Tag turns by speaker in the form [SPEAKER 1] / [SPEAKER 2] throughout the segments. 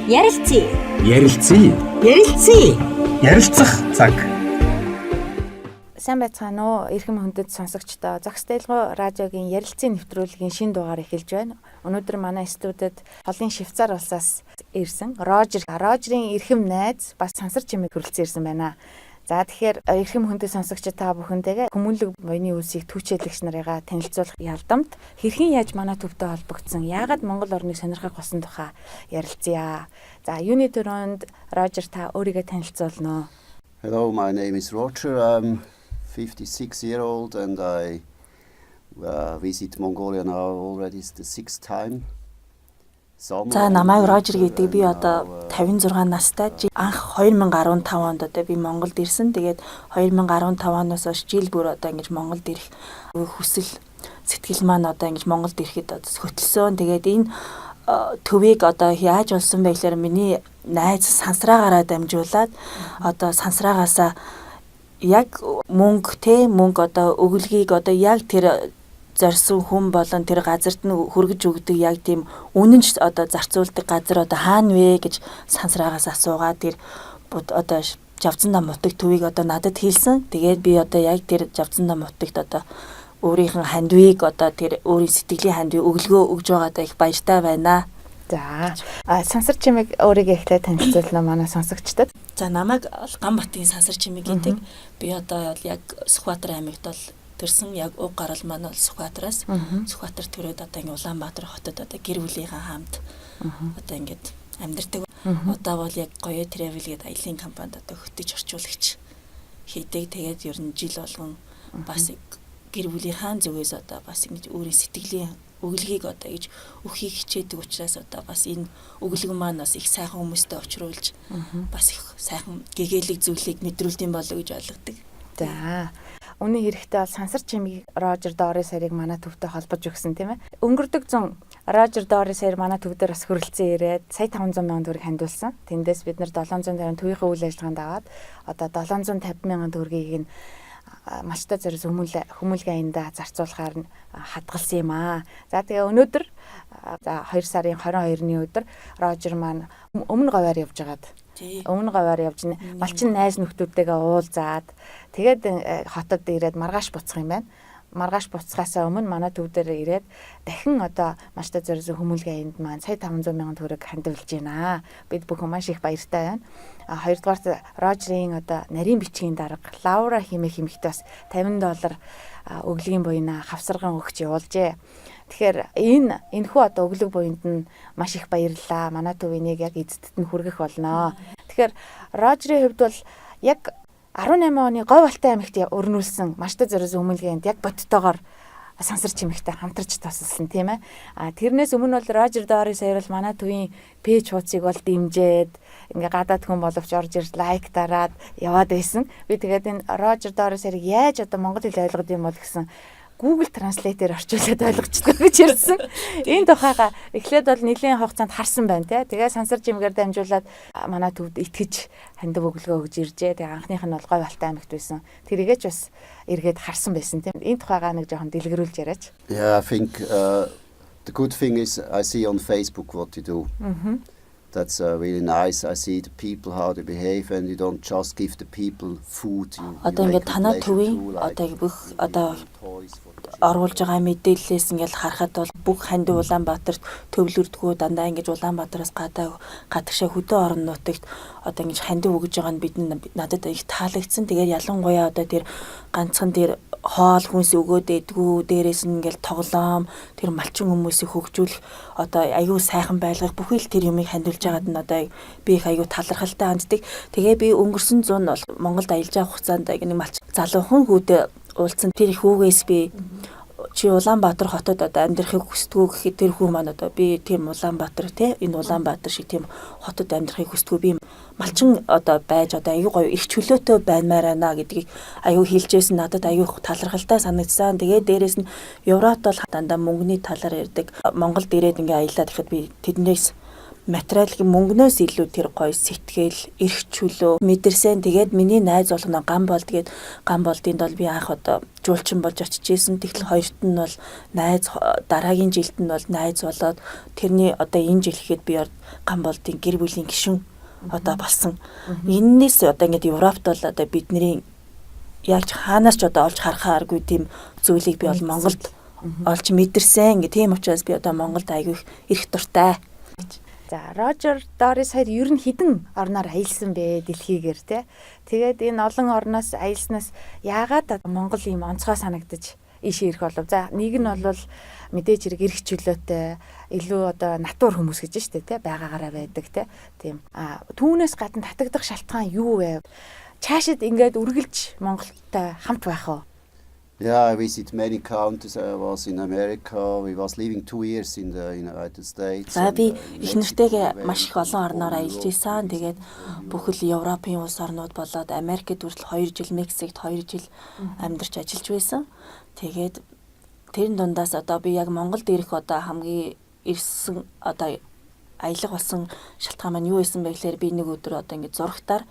[SPEAKER 1] Ярилцъя.
[SPEAKER 2] Ярилцъя.
[SPEAKER 1] Ярилцъя.
[SPEAKER 2] Ярилцах цаг.
[SPEAKER 3] Сайн байцгаана уу? Эрхэм хүндэт сонсогчдоо. Зохис Дэлгөө радиогийн ярилцын нэвтрүүлгийн шинэ дугаар эхэлж байна. Өнөөдөр манай студид холын Швейцар улсаас ирсэн Рожерийн эрхэм найз бас сансар чимэг хүрэлцэн ирсэн байна. За тэгэхээр эрхэм хүндэт сонсогчид та бүхэнтэйгээ хүмүүнлэг буйны үсийг түүчээлэгч нарыгаа танилцуулах ялдамт хэрхэн яаж манай төвтэй холбогдсон, яагаад Монгол орныг сонирхох болсон тухай ярилцъя. За юуны төрөнд Рожер та өөрийгөө танилцуулно.
[SPEAKER 4] Hello, my name is Roger. I'm 56-year-old and I visit Mongolia now already the sixth time.
[SPEAKER 5] За намайг Рожер гэдэг. Би одоо 56 настай. Анх 2015 онд одоо би Монголд ирсэн. Тэгээд 2015 оноос хойш жил бүр одоо ингэж Монголд ирэх хүсэл сэтгэл маань одоо ингэж Монголд ирэхэд одоо хөтлсөн. Тэгээд энэ төвийг одоо яаж олсон бэ гэхээр миний найз сансраагаараа дамжуулаад одоо сансраагаасаа яг мөнгө одоо өгөлгийг одоо яг тэр зорьсон хүн болон тэр газарт нь хүргэж өгдөг яг тийм үнэнч одоо зарцуулдаг газар одоо хаана вэ гэж сансраагаас асуугаад тэр одоо Жавцан нам нутаг төвийг одоо надад хэлсэн. Тэгээд би одоо яг тэр Жавцан нам нутагт одоо өөрийнх нь хандвийг одоо тэр өөрийн сэтгэлийн хандвийг өглөө өгж байгаадаа их баяртай байна.
[SPEAKER 3] За сансар чимэг өөрийгөө ихтэй танилцуулна манай сонсогчдод.
[SPEAKER 5] За намайг Ганбатын сансар чимэг гэдэг. Би одоо яг Сүхбаатар аймагт бол төрсэн, яг уг гарал маань бол Сүхбаатараас. Сүхбаатар төрөөд одоо ингээ Улаанбаатар хотод одоо гэр бүлийнхээ хамт одоо ингээд амьдардаг. Одоо бол яг гоё travel гэдэг аялын компанид одоо хөтөж орчуулагч хийдэг. Тэгээд ер нь жил болгон бас гэр бүлийнхаа зүгээс одоо бас ингэж өөрийн сэтгэлийн өглөгийг одоо гэж өхийг хичээдэг учраас одоо бас энэ өглөг маань бас их сайхан хүмүүстэй очруулж бас их сайхан гэгээлэг зүйлийг мэдрүүлдэм болов гэж ойлгодог.
[SPEAKER 3] За үнэн хэрэгтэй бол сансар чимэг Рожер Дори сарыг манай төвтэй холбож өгсөн тийм ээ. Өнгөрдөг 100 Рожер Дори сар манай төв дээр бас хөрөлцөн ирээд сая 500 мянган төгрөг хандуулсан. Тэндээс бид нар 750 төвийнхээ үйл ажиллагаанд аваад одоо 750 мянган төгрөгийг нь малтай зэрэг хүмүүлгээ аянда зарцуулахаар нь хадгалсан юм аа. За тэгээ өнөөдөр 2 сарын 22-ны өдөр Рожер маань өмнө говьар явж байгаад өмнө говьар явж малчин найз нөхдөдтэйгээ уулзаад тэгээд хотод ирээд маргааш буцах юм байна. Маргааш буцахаасаа өмнө манай төв дээр ирээд дахин одоо малтай зэрэг хүмүүлгээ аянд маань сая 500 мянган төгрөг хандивлж байна. Бид бүхэн маш их баяртай байна. Хоёрдугаар Рожерийн одоо нарийн бичгийн дарга Лаура хэмээгт бас $50 өглөгийн буйнаа хавсарган өгч явуулжээ. Тэгэхээр энэхүү одоо өглөг буйнд нь маш их баярлалаа. Манай төвийн яг эзэдд нь хүргэх болно. Тэгэхээр Рожерийн хувьд бол яг 18 оны Говь Алтай аймагт өрнүүлсэн малтай зэрэг хүмүүлгээнд яг бодтойгоор сансар чимэгтэй хамтарч тасалсан тийм ээ. Тэрнээс өмнө бол Рожер Дори сая бол манай төвийн пэйж хуудсыг бол дэмжээд ингээ гадаад хүн боловч орж ирж лайк дараад яваад байсан. Би тэгээд энэ Рожер Дори сарыг яаж одоо монгол хэл ойлгох юм бол гэсэн Google Translate-ээр орчуулад ойлгочтой гэж ярьсан. Энэ тухайга эхлээд бол нэлийн хугацаанд харсан байна тий. Тэгээ сансар чимгээр дамжуулаад манай төвд итгэж хандив өглөө өгж иржээ. Тэгээ анхных нь бол Говь Алтай аймагт байсан. Тэрийгээ ч бас эргээд харсан байсан тийм. Энэ тухайга нэг жоохон дэлгэрүүлж яриач.
[SPEAKER 4] Yeah, I think the good thing is I see on Facebook what you do. That's really nice. I see the people how they behave and you don't just give the people food.
[SPEAKER 5] Одоо ингээд танаа төвийн одоо бүх одоо оруулж байгаа мэдээллээс ингээд харахад бол бүх хандив Улаанбаатарт төвлөрдгөө дандаа ингээд Улаанбаатараас гадагшаа хөдөө орон нутагт одоо ингэж хандив өгж байгаа нь надад их таалагдсан. Тэгээд ялангуяа одоо тэр ганцхан тэр хоол хүнс өгөөд идэггүй, дээрээс нь ингээл тоглоом, тэр малчин хүмүүсийг хөгжүүлэх одоо аюу сайхан байлгах бүхэл тэр юмыг хандилж байгаад нь одоо би их аюу талархалтай ханддаг. Тэгээ би өнгөрсөн 100 бол Монголд аялж байгаа хугацаанд нэг малчин залуухан хүүдээ уулзсан. Тэр их хүүгээс би чи Улаанбаатар хотод одоо амьдрахыг хүсдэггүй гэхэд тэр хүү маань одоо би тийм Улаанбаатар тий энэ Улаанбаатар шиг тийм хотод амьдрахыг хүсдэггүй би малчин одоо байж одоо аюу гоё их чөлөөтэй баймаар байна гэдгийг аюу хэлжсэн надад аюу талархалтай санагдсан. Тэгээ дээрэс нь Европт бол дандаа мөнгөний талаар ярьдаг. Монголд ирээд ингээ аялаад ихэд би тэднээс материалын мөнгнөөс илүү тэр гоё сэтгэл, эрх чөлөө мэдэрсэн. Тэгээд миний найз болгоно ган болдгээд ган болдынд бол би анх одоо жуулчин болж очиж исэн. Тэгтэл хоёрт нь бол найз дараагийн жилд нь бол найз болоод тэрний одоо энэ жил ихэд би ган болдын гэр бүлийн гишүүн одоо болсон. Эннээс одоо ингээд Европт бол одоо бидний яг хаанаас ч одоо олж харахааргүй тийм зүйлийг би бол Монголд олж мэдэрсэн. Тийм учраас би одоо Монголд аягүй их дуртай.
[SPEAKER 3] За Рожер Дорис хоёр ер нь хідэн орноор аялсан бэ дэлхийгээр те. Тэгээд энэ олон орноос аялснаас яагаад Монгол ийм онцгой санагдаж ийшээ ирэх болов. За нэг нь бол мэдээж хэрэг эрх чөлөөтэй илүү одоо натур хүмүүс гэж штэ те байгаагаараа байдаг те. Тийм. Түүнээс гадна татагдах шалтгаан юу вэ? Цаашид ингээд үргэлж Монголтой хамт байх уу?
[SPEAKER 4] Yeah, I visited many countries. I was in America. We was living 2 years in the United States.
[SPEAKER 5] За би их нэртэйгээ маш их олон орноор аялж исэн. Тэгээд бүхэл Европын улс орнууд болоод Америкт хүртэл 2 жил, Мексикт 2 жил амьдарч ажиллаж байсан. Тэгээд тэрэн дундаас одоо би яг Монголд ирэх одоо хамгийн ирсэн одоо аялах болсон шалтгаан маань юу байсан бэ гэхээр би нэг өдөр одоо ингэ зурагтаар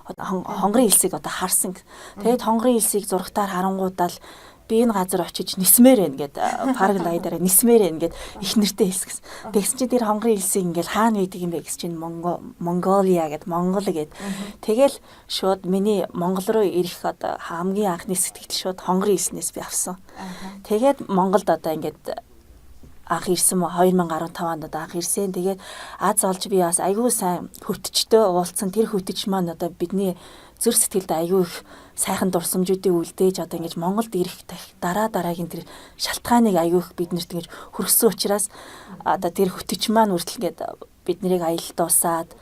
[SPEAKER 5] хонгорын элсийг одоо харсан. Тэгээд хонгорын элсийг зурагтаар харангуудаа л би энэ газар очиж нисмээр байна гэд параглайдераа нисмээр байна гэд их нэртэй хэлсэн. Тэгсэн чинь тэр хонгорын элсийг ингээл хаана үйдэг юм бэ гэж чинь Монголиа гэд Монгол гэд. Тэгэл шууд миний Монгол руу ирэх одоо хамгийн анхны сэтгэл шууд хонгорын элснээс би авсан. Тэгээд Монголд одоо ингээд анх ирсэн 2015 онд анх ирсэн. Тэгээд Аз олж би бас айгүй сайн хөтчтэй уулзсан. Тэр хөтч маань одоо бидний зүр сэтгэлд айгүй их сайхан дурсамжуудыг үлдээж одоо ингэж Монголд ирэх дараагийн тэр шалтгааныг айгүй их биднэрт ингэж хүргэсэн учраас одоо тэр хөтч маань үртэл ингээд бид нарыг аялалд усаад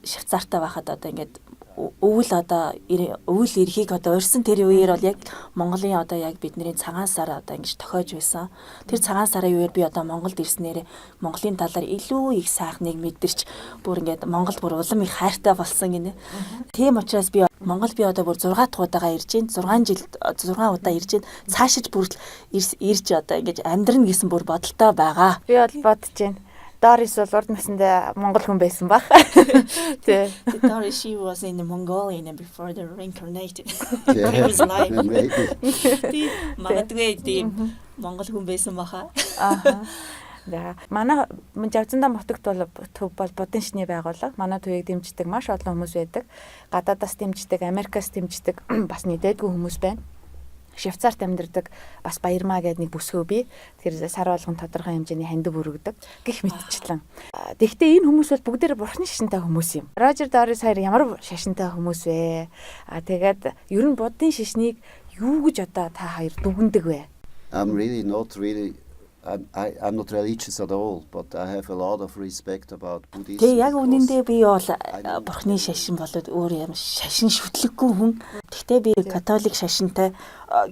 [SPEAKER 5] Швейцартаа байхад одоо ингээд өвөл эрхийг одоо урьсан тэр үеэр бол яг Монголын одоо яг бидний цагаан сар одоо ингэж тохиож байсан. Тэр цагаан сарын үеэр би одоо Монголд ирснээр Монголын талаар илүү их сайхныг мэдэрч бүр ингээд Монголд бүр улам их хайртай болсон гинэ. Тийм учраас би Монгол би одоо бүр 6 дахь удаага ирж байна. 6 удаа ирж байна. Цаашиж бүр ирж одоо ингэж амьдрна гэсэн бүр бодолтой байгаа.
[SPEAKER 3] Би бол бодож байна. Doris бол урд насндаа Монгол хүн байсан баг. Тий.
[SPEAKER 5] Doris, she was in Mongolia before the reincarnated.
[SPEAKER 4] Yeah.
[SPEAKER 5] Тий, магадгүй тийм Монгол хүн байсан баха.
[SPEAKER 3] За манай Жавзандаа нутагт бол будын шний байгууллага манай төвийг дэмждэг маш олон хүмүүс байдаг. Гадаадаас дэмждэг, Америкаас дэмждэг бас нийтэдгүй хүмүүс байна. Швейцарт амьдардаг бас Баярмаа гэдэг нэг бүсгүй бий. Тэгэхээр сар болгон тодорхой хэмжээний хандив өргөдөг гэх мэтчлэн. Тэгэхдээ энэ хүмүүс бол бүгдээр бурхны шашинтай хүмүүс юм. Рожер Дорис хоёр ямар шашинтай хүмүүс вэ? Тэгээд ер нь будын шашныг юу гэж одоо та хоёр дүгндэг вэ?
[SPEAKER 4] I'm not religious at all, but I have a lot of respect about Buddhism.
[SPEAKER 5] Тэг яг үнэндээ би бол бурхны шашин болоод өөр юм шашин шүтлэггүй хүн. Тэгтээ би католик шашинтай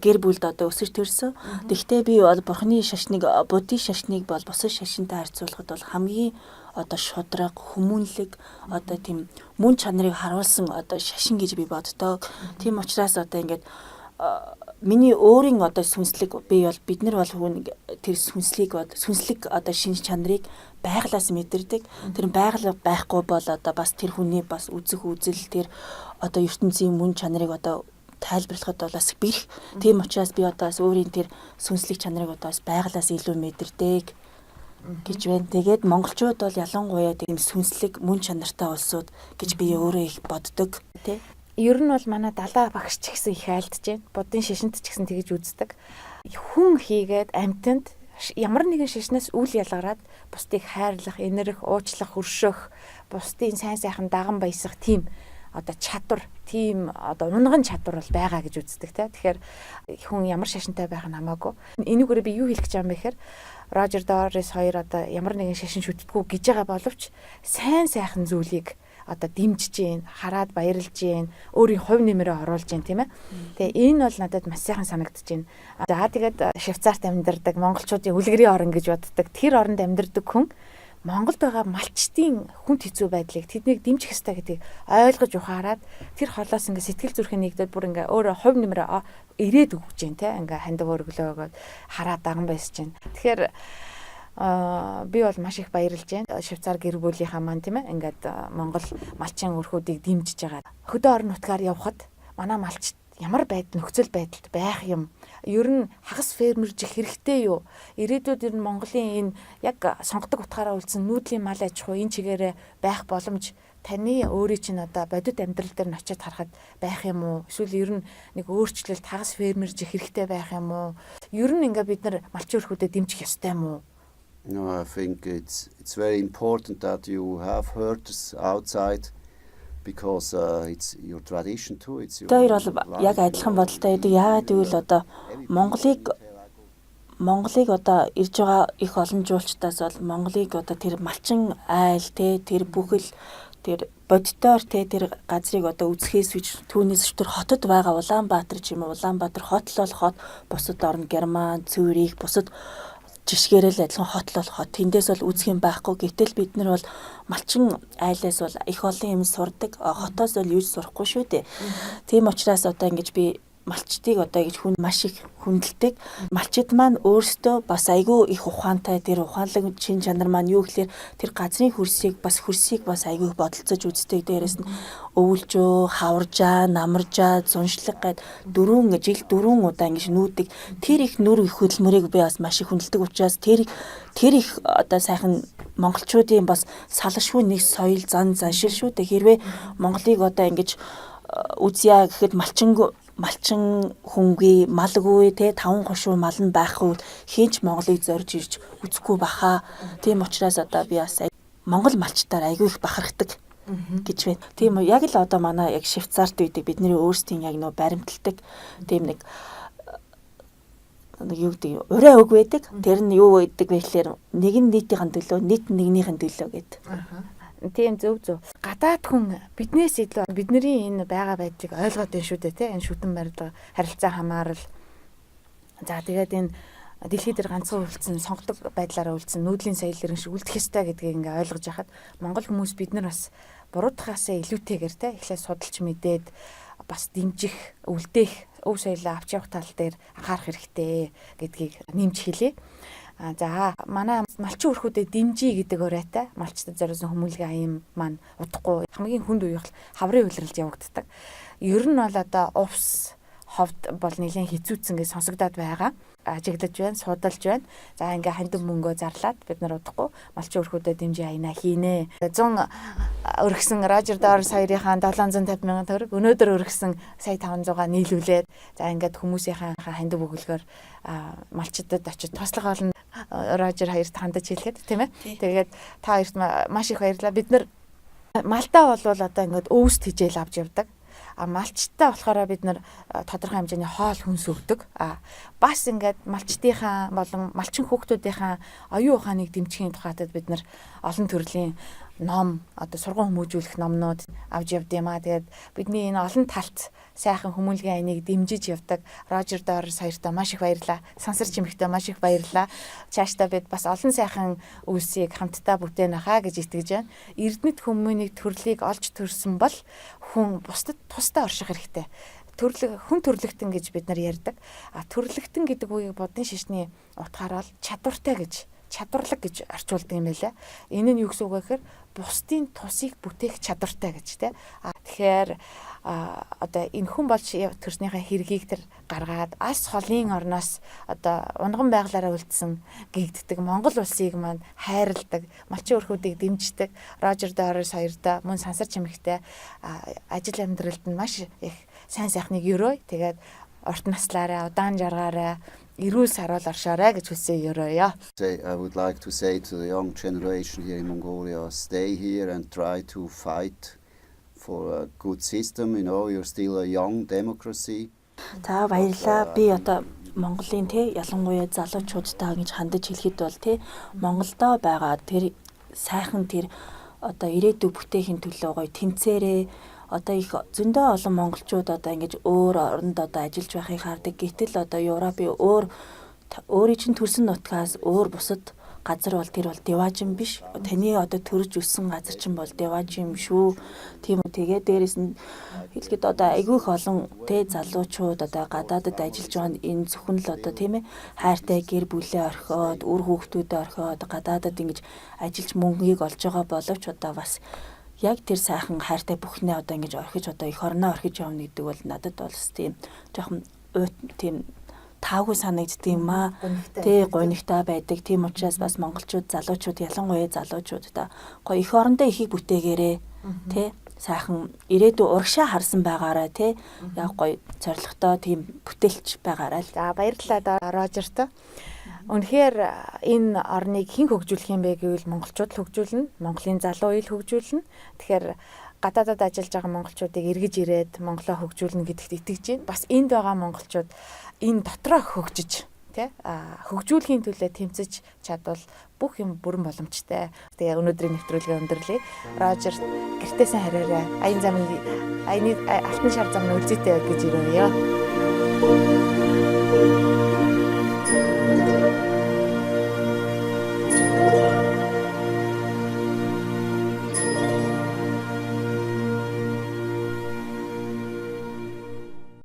[SPEAKER 5] гэр бүлд одоо өсөж төрсөн. Тэгтээ би бол бурхны шашныг буддийн шашныг бол бусад шашинтай харьцуулахад бол хамгийн одоо шудраг, хүмүүнлэг одоо тийм мөн чанарыг харуулсан одоо шашин гэж би боддог. Тийм учраас одоо ингээд миний өөрийн одоо сүнслэг би бол бид нар бол хүн тэр сүнслэг одоо шинж чанарыг байглаас мэдэрдэг. Тэр байгаль байхгүй бол одоо бас тэр хүний бас үзэх үзэл тэр одоо ертөнцийн мөн чанарыг одоо тайлбарлахад бол бас бэрх. Тийм учраас би одоо бас өөрийн тэр сүнслэг чанарыг одоо бас байглаас илүү мэдэрдэг гэж байна. Тэгээд монголчууд бол ялангуяа тийм сүнслэг мөн чанартай улсууд гэж би өөрөө их боддог тий.
[SPEAKER 3] Ер нь бол манай далаа багш ч гэсэн их айлтж байна. Будын шашинт ч гэсэн тэгж үздэг. Хүн хийгээд амьтанд ямар нэгэн шашнаас үл ялгараад бусдыг хайрлах, инэрх, уучлах, өршөөх, бусдын сайн сайхан даган баясах тийм одоо чадвар, тийм одоо унган чадвар бол байгаа гэж үздэг те. Тэгэхээр хүн ямар шашинтай байх нь хамаагүй. Энийгээрээ би юу хэлэх гэж байгаа юм бэ гэхээр Рожер Дорис хоёр одоо ямар нэгэн шашин шүтдэггүй гэж байгаа боловч сайн сайхан зүйлийг одоо дэмжиж гин, хараад баярлж гин, өөрийн хувь нэмрээ оруулж гин тийм ээ. Тэгээ энэ бол надад маш сайхан санагдаж байна. За тэгээд Швейцарт амьдардаг монголчуудын үлгэрийн орн гэж боддог. Тэр оронд амьдардаг хүн Монголд байгаа малчтын хүнд хэцүү байдлыг тэднийг дэмжих ёстой гэдгийг ойлгож ухаарад тэр холоос ингээ сэтгэл зүрхэн нэгдээд бүр ингээ өөрөө хувь нэмрээ ирээд өгч гин тийм ингээ хандив өргөлөө өгөөд хараад даган байсаж гин. Тэгэхээр Би бол маш их баярлж байна. Швейцар гэр бүлийнхаа маань тийм ээ ингээд Монгол малчин өрхүүдийг дэмжиж байгаа. Хөдөө орон нутгаар явхад манай малчид ямар нөхцөл байдалд байх юм. Ер нь хагас фермержих хэрэгтэй юу? Ирээдүйд ер нь Монголын энэ яг сонгодог утгаараа үлдсэн нүүдлийн мал аж ахуй энэ чигээрээ байх боломж таны өөрийн чинь одоо бодит амьдрал дээр нь очиод харахад байх юм уу? Эсвэл ер нь нэг өөрчлөлт хагас фермержих хэрэгтэй байх юм уу? Ер нь ингээ бид нар малчин өрхүүдэд дэмжих ёстой юм уу?
[SPEAKER 4] No, I think it's very important that you have herders outside because it's your tradition too. It's your.
[SPEAKER 5] Тэр бол яг адилхан бодолтой байдаг. Яагаад гэвэл одоо Монголыг одоо ирж байгаа их олон жуулчдаас бол Монголыг одоо тэр малчин айл тэр бүхэл тэр боддоор тэр газрыг одоо үзэхээс үуч түүнээс тэр хотод байгаа Улаанбаатар ч юм уу Улаанбаатар хот л бол хот бусад орн Герман, Цюрих бусад жишгээрэл адилхан хот л бол хот. Тэндээс бол үзэх юм байхгүй. Гэтэл бид нар бол малчин айлаас бол их олон юм сурдаг. Хотоос бол юуж сурахгүй шүү дээ. Тийм учраас одоо ингэж би малчдыг одоо ингэж хүн маш их хүндэлдэг. Малчид маань өөрсдөө бас айгүй их ухаантай тэр ухаанлаг чин чанар маань юу гэхээр тэр газрын хөрсийг бас айгүй бодолцож үздэг. Дээрээс нь өвөлжөө, хаваржаа, намаржаа, зуншлаг гэд 4 удаа ингэж нүүдэг. Тэр их нүр их хөдөлмөрийг би бас маш их хүндэлдэг учраас тэр их одоо сайхан монголчуудын бас салшгүй нэг соёл заншил шүү дээ. Хэрвээ Монголыг одоо ингэж үзье гэхэд малчин хүнгүй, малгүй те 5 хошуу мал нь байх уу хинч Монголыг зорж ирж үзэхгүй баха. Тийм учраас одоо би бас Монгол малчтаар айгүй их бахархдаг гэж байна. Тийм үү яг л одоо манай яг Швейцарт үйдэг бидний өөрсдийн яг нөө баримталдаг тийм нэг юу гэдэг урай өг байдаг. Тэр нь юу байдаг вэ гэхээр нэг нь нийтийн төлөө, нийт нэгнийхэн төлөө гэдэг.
[SPEAKER 3] Тийм зөв. Гадаад хүн биднээс илүү бидний энэ байгаа байдлыг ойлгоод байна шүү дээ, тийм энэ шүтэн барилга, харилцаа хамаарал. За тэгээд энэ дэлхийд дээр ганцхан үлдсэн сонгодог байдлаараа үлдсэн нүүдлийн соёл иргэн шиг үлдэх ёстой гэдгийг ингээ ойлгож яхад Монгол хүмүүс бид нар бас буруудахаасаа илүүтэйгээр те эхлээд судалж мэдээд бас дэмжих, үлдээх, өв соёлоо авч явах тал дээр анхаарах хэрэгтэй гэдгийг нэмж хэлье. За манай малчин өрхүүдэд дэмжиж гэдэг урайтай малчтад зориулсан хүмүүлгийн аян маань удахгүй хамгийн хүнд үеих хаврын үйлрэлд явагддаг. Ер нь бол одоо увс ховд бол нэлийн хэцүүцэн гэж сонсогдоод байгаа. Ажиглаж байна, судалж байна. За ингээ хандив мөнгөө зарлаад бид нар удахгүй малчин өрхүүдэд дэмжиж аянаа хийнэ. 100 өргсөн Рожер Доор саярынхаа 750 мянган төгрөг өнөөдөр өргсөн сая 500-аа нийлүүлээд за ингээд хүмүүсийнхаа хандив өгөлгөөр малчдад очиж туслах болно. Рожер хоёрт хандаж хэлэхэд тийм ээ. Тэгээд та хоёрт маш их баярлалаа. Бид нар Малтаа бол одоо ингээд өвс тижэл авч явдаг. Малчтай болохоор бид нар тодорхой хэмжээний хоол хүнс өгдөг. Бас ингээд малчтынхаа болон малчин хүүхдүүдийнхаа оюун ухааныг дэмжихийн тухайд бид нар олон төрлийн ном, одоо сургууль хүмүүжүүлэх номнууд авч явд юм аа. Тэгээд бидний энэ олон талт сайхан хүмүүлгийн аяныг дэмжиж явдаг Рожер Доор саяртаа маш их баярлалаа. Сансар чимэгтээ маш их баярлалаа. Цаашдаа бид бас олон сайхан үйлсийг хамтдаа бүтээнэ хаа гэж итгэж байна. Эрдэнэт хүмүүнийг төрлийг олж төрсөн бол хүн бусдад тусдаа орших хэрэгтэй. Хүн төрлөختөн гэж бид нар ярьдаг. Төрлөختөн гэдэг үгийг бодны шишний утгаараа л чадварлаг гэж орчуулдаг юм байлаа. Энэ нь юу гэсэн үг вэ гэхээр бусдын тусыг бүтээх чадвартай гэж тийм. Тэгэхээр одоо энэ хүн болж төрснийхээ хэргийг тэр гаргаад алс холын орноос одоо унган байглаараа үлдсэн гэгддэг Монгол улсыг маань хайрладаг, малчин өрхүүдийг дэмждэг Рожер Доор саярдаа мөн сансар чимэгтэй ажил амьдралд нь маш их сайн сайхныг өрөө. Тэгээд урт наслаараа, удаан жаргаараа эрүүл саруул оршоорой гэж хүсээ өрөөё.
[SPEAKER 4] I would like to say to the young generation here in Mongolia, stay here and try to fight for a good system. You know, you're still a young democracy.
[SPEAKER 5] За баярлалаа. Би одоо Монголын ялангуяа залуучуудаа ингэж хандаж хэлэхэд бол Монголдо байгаа тэр сайхан тэр одоо ирээдүйн бүтээхийн төлөө гоё тэмцээрээ одоо их зөндөө олон монголчууд одоо ингэж өөр оронд одоо ажиллаж байхыг хардаг. Гэтэл одоо Европын өөрийн чинь төрсөн нутгаас өөр бусад газар бол тэр бол деважин биш. Таны одоо төрж өссөн газар чинь бол деважин юм шүү. Тийм үү. Тэгээд дээрэс нь хэлэхэд одоо айгүйх олон тэ залуучууд одоо гадаадад ажиллаж байгаа энэ зөвхөн л одоо тийм ээ хайртай гэр бүлээ орхиод, үр хүүхдүүдээ орхиод гадаадад ингэж ажиллаж мөнгөийг олж байгаа боловч одоо бас яг тэр сайхан хайртай бүхнээ одоо ингэж орхиж одоо эх орноо орхиж явна гэдэг бол надад бол тийм жоохон тийм таагүй санагддаг юм аа. Тэ гонигтай байдаг. Тийм учраас бас монголчууд залуучууд ялангуяа залуучууд та гоё эх орондоо ихийг бүтээгээрээ тэ сайхан ирээдүй урагшаа харсан байгаараа тий яг гоё зоригтой тийм бүтээлч байгаарай л.
[SPEAKER 3] За баярлалаа Рожерт. Үнэхээр энэ орныг хэн хөгжүүлэх юм бэ гэвэл монголчууд л хөгжүүлнэ. Монголын залуу ил хөгжүүлнэ. Тэгэхээр гадаадад ажиллаж байгаа монголчуудыг эргэж ирээд Монголоо хөгжүүлнэ гэдэгт итгэж байна. Бас энд байгаа монголчууд энэ дотроо хөгжиж тий хөгжүүлэхийн төлөө тэмцэж чадвал бүх юм бүрэн боломжтой. Тэгээ өнөөдрийн нэвтрүүлгээ өндөрлөе. Рожер гэртээ сайн хараарай. Аян алтны шар замын үлзийтэй гэж ирээё.